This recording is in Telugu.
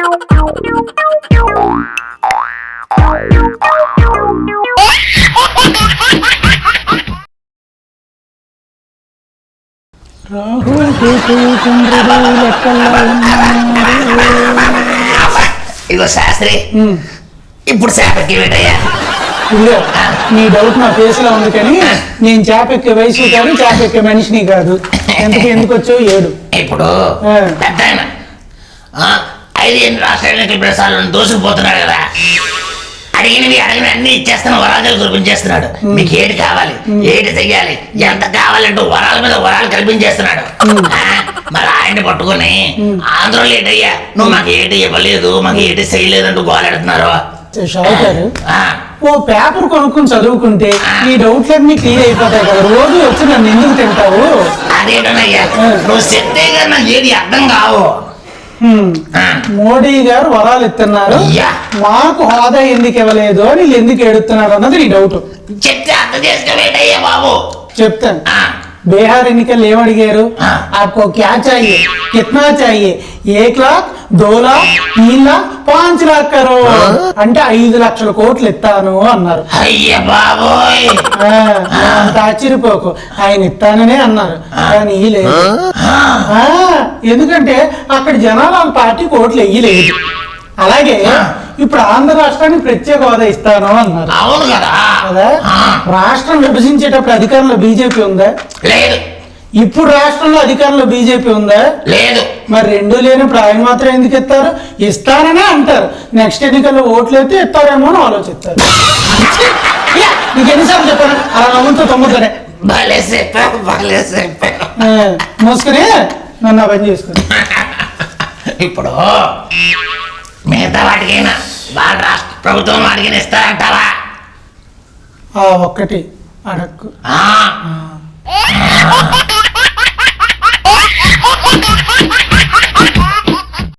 రాహుల్ కేతు చంద్రుడు లెక్కల్లో ఇగో శాస్త్రి ఇప్పుడు చేపకి వేటయ్యా. ఇదిగో నీ డౌట్ నా ఫేస్ లో ఉంది కానీ నేను చేపెక్కే వయసు కాదు చేపెక్కే మనిషిని కాదు. ఎందుకు వచ్చావు 7 ఇప్పుడు పెద్ద ఆయన 5 రాష్ట్ర ఎన్నికల ప్రసారాలను దోసుకుపోతున్నాడు కదా. అడిగినవి అన్ని ఇచ్చేస్తాను, వరాలు కురిపించేస్తున్నాడు. మీకు ఏది కావాలి, ఏది చెయ్యాలి, ఎంత కావాలంటూ వరాల మీద వరాలు కల్పించేస్తున్నాడు. మరి ఆయన్ని పట్టుకుని ఆంధ్రలో ఏంటయ్యా నువ్వు మాకు ఏటి ఇవ్వలేదు, మాకు ఏటి చేయలేదంటూ గోలాడుతున్నారు. షావుకారు ఓ పేపర్ కొనుక్కుని చదువుకుంటే ఈ డౌట్లన్నీ క్లియర్ అయిపోతాయి కదా. రోజు వచ్చి నన్ను ఎందుకు తింటావు? అదేటనయ్యా నువ్వు చెప్తే కదా నాకు ఏది అర్థం కావు. మోడీ గారు వరాలు ఇస్తున్నారు, మాకు హోదా ఎందుకు ఇవ్వలేదు అని వీళ్ళు ఎందుకు ఏడుతున్నారు అన్నది నీ డౌట్. చెప్తే అర్థం చేసుకోవేటయ్యా బాబు. చెప్తాను. బీహార్ ఎన్నికలు ఏమడిగారు? आपको क्या चाहिए, कितना चाहिए? 1 लाख 2 लाख 3 लाख 5 लाख करो అంటే 5 లక్షల కోట్లు ఇస్తాను అన్నారు. అయ్య బాబోయ్, అంత ఆశ్చర్యపోకు, ఆయన ఇస్తాననే అన్నారు కానీ లేదు. ఎందుకంటే అక్కడ జనాలు వాళ్ళ పార్టీ కోట్లు వెయ్యలేదు. అలాగే ఇప్పుడు ఆంధ్ర రాష్ట్రానికి ప్రత్యేక హోదా ఇస్తాను అన్నారు. అవును కదా. రాష్ట్రం విభజించేటప్పుడు అధికారంలో బీజేపీ ఉందా? లేదు. ఇప్పుడు రాష్ట్రంలో అధికారంలో బీజేపీ ఉందా? లేదు. మరి 2 లేనప్పుడు ఆయన మాత్రం ఎందుకు ఇస్తారు? ఇస్తాననే అంటారు, నెక్స్ట్ ఎన్నికల్లో ఓట్లు అయితే ఇస్తారేమో అని ఆలోచిస్తారు. నీకు ఎన్నిసార్లు చెప్పాను అలా నవ్వుతో తమ్ముతానే మోసుకుని నన్ను పని చేసుకుని. ఇప్పుడు మిగతా వాటికైనా వాళ్ళ రాష్ట్ర ప్రభుత్వం వాటికైనా ఇస్తారంటావా? ఒక్కటి అడక్కు.